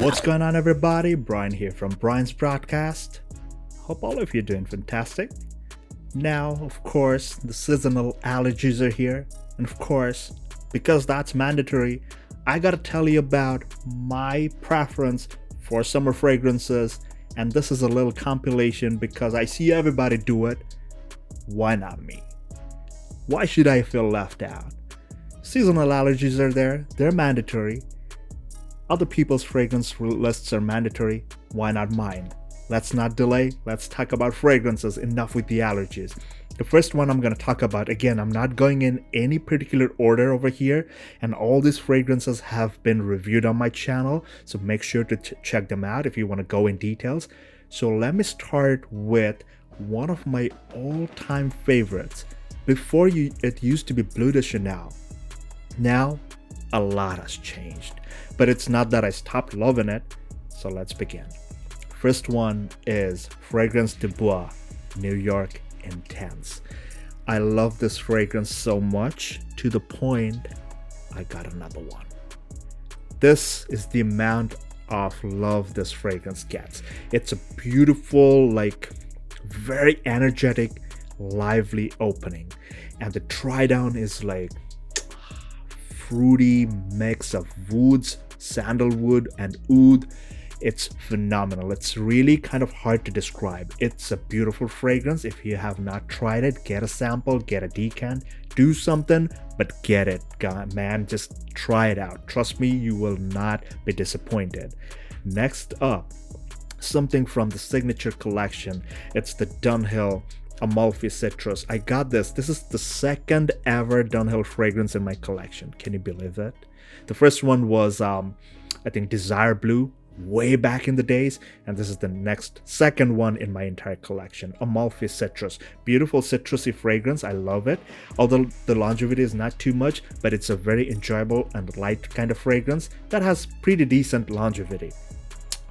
What's going on, everybody? Brian here from Brian's Broadcast. Hope all of you are doing fantastic. Now, of course, the seasonal allergies are here, and of course, because that's mandatory, I gotta tell you about my preference for summer fragrances, and this is a little compilation because I see everybody do it. Why not me? Why should I feel left out? Seasonal allergies are there, they're mandatory. Other people's fragrance lists are mandatory, why not mine? Let's not delay, let's talk about fragrances. Enough with the allergies. The first one I'm going to talk about, again, I'm not going in any particular order over here, and all these fragrances have been reviewed on my channel, so make sure to check them out if you want to go in details. So let me start with one of my all-time favorites. Before it used to be Bleu de Chanel. Now, a lot has changed, but it's not that I stopped loving it, so let's begin. First one is Fragrance de Bois, New York Intense. I love this fragrance so much to the point I got another one. This is the amount of love this fragrance gets. It's a beautiful, very energetic, lively opening, and the dry down is like fruity mix of woods, sandalwood, and oud. It's phenomenal. It's really kind of hard to describe. It's a beautiful fragrance. If you have not tried it, get a sample, get a decant, do something, but get it, man. Just try it out. Trust me, you will not be disappointed. Next up, something from the signature collection. It's the DUNHILL AMALFI Citrus. I got this. This is the second ever DUNHILL fragrance in my collection. Can you believe that? The first one was, I think, Desire Blue, way back in the days, and this is the second one in my entire collection. AMALFI Citrus. Beautiful citrusy fragrance. I love it. Although the longevity is not too much, but it's a very enjoyable and light kind of fragrance that has pretty decent longevity.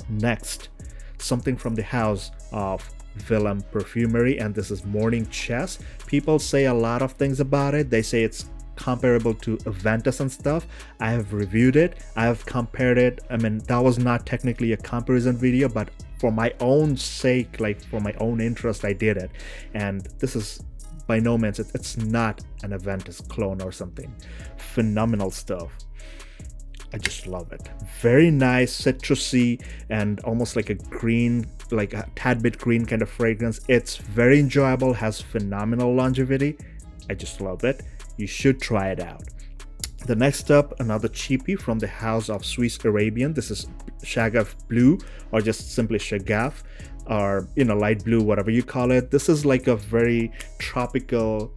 Next, something from the house of VILHELM Perfumerie, and this is Morning Chess. People say a lot of things about it. They say it's comparable to Aventus and stuff. I have reviewed it, I have compared it. I mean, that was not technically a comparison video, but for my own sake, for my own interest, I did it. And this is by no means, it's not an Aventus clone or something. Phenomenal stuff. I just love it. Very nice, citrusy, and almost like a green, like a tad bit green kind of fragrance. It's very enjoyable, has phenomenal longevity. I just love it. You should try it out. The next up, another cheapie from the house of Swiss Arabian. This is SHAGHAF Blue, or just simply SHAGHAF, or light blue, whatever you call it. This is like a very tropical,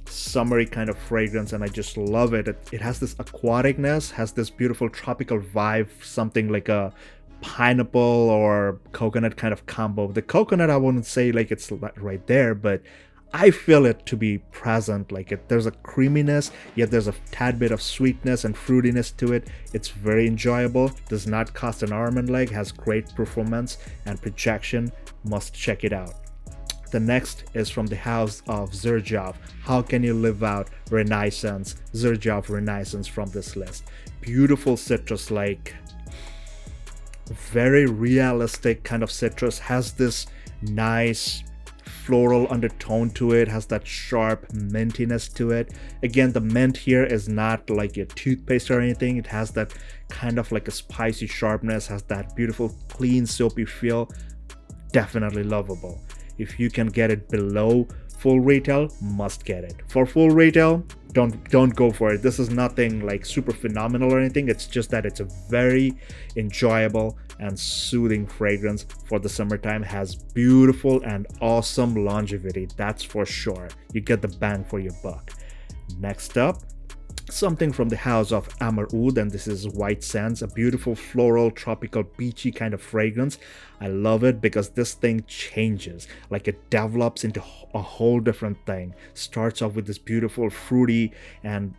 summery kind of fragrance, and I just love it. It has this aquaticness, has this beautiful tropical vibe, something like a pineapple or coconut kind of combo. The coconut, I wouldn't say it's right there, but I feel it to be present. There's a creaminess, yet there's a tad bit of sweetness and fruitiness to it. It's very enjoyable, does not cost an arm and leg, has great performance and projection. Must check it out. The next is from the house of XERJOFF. How Can You Live Out Renaissance. XERJOFF Renaissance from this list. Beautiful citrus, very realistic kind of citrus. Has this nice floral undertone to it, has that sharp mintiness to it. Again, the mint here is not like a toothpaste or anything. It has that kind of like a spicy sharpness, has that beautiful clean soapy feel. Definitely lovable. If you can get it below full retail, must get it. For full retail, don't go for it. This is nothing super phenomenal or anything. It's just that it's a very enjoyable and soothing fragrance for the summertime. Has beautiful and awesome longevity, that's for sure. You get the bang for your buck. Next up, something from the house of AMOUROUD, and this is White Sands, a beautiful floral, tropical, beachy kind of fragrance. I love it because this thing changes, it develops into a whole different thing. Starts off with this beautiful fruity and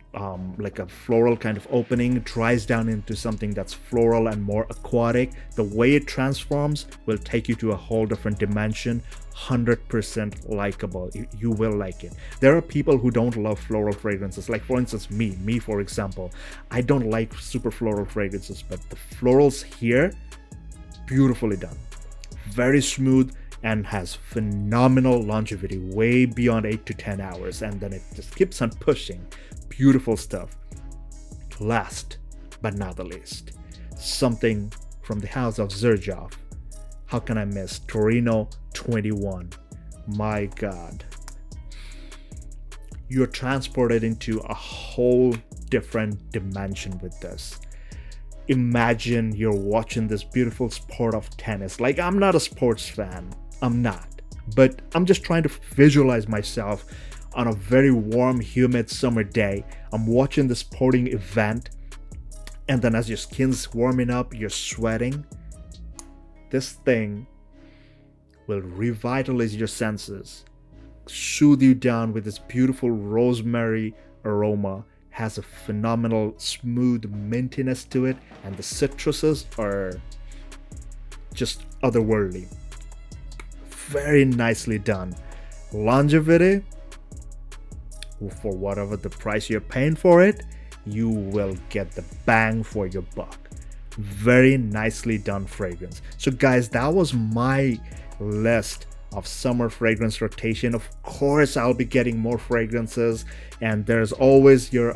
like a floral kind of opening, dries down into something that's floral and more aquatic. The way it transforms will take you to a whole different dimension. 100% likable. You will like it. There are people who don't love floral fragrances, like for instance me for example. I don't like super floral fragrances, but the florals here, beautifully done, very smooth, and has phenomenal longevity, way beyond 8 to 10 hours, and then it just keeps on pushing. Beautiful stuff. Last but not the least, something from the house of XERJOFF. How can I miss Torino 21? My God, you're transported into a whole different dimension with this. Imagine you're watching this beautiful sport of tennis. Like, I'm not a sports fan, I'm not, but I'm just trying to visualize myself on a very warm, humid summer day. I'm watching the sporting event, and then as your skin's warming up, you're sweating. This thing will revitalize your senses, soothe you down with this beautiful rosemary aroma, has a phenomenal smooth mintiness to it, and the citruses are just otherworldly. Very nicely done. Longevity, for whatever the price you're paying for it, you will get the bang for your buck. Very nicely done fragrance. So guys, that was my list of summer fragrance rotation. Of course, I'll be getting more fragrances, and there's always you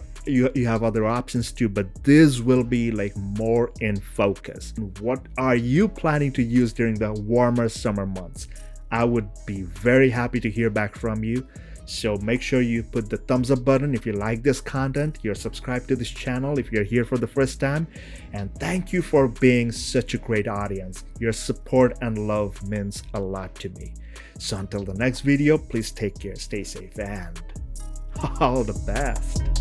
have other options too, but this will be like more in focus. What are you planning to use during the warmer summer months? I would be very happy to hear back from you. So make sure you put the thumbs up button if you like this content. You're subscribed to this channel if you're here for the first time. And thank you for being such a great audience. Your support and love means a lot to me. So until the next video, please take care, stay safe, and all the best.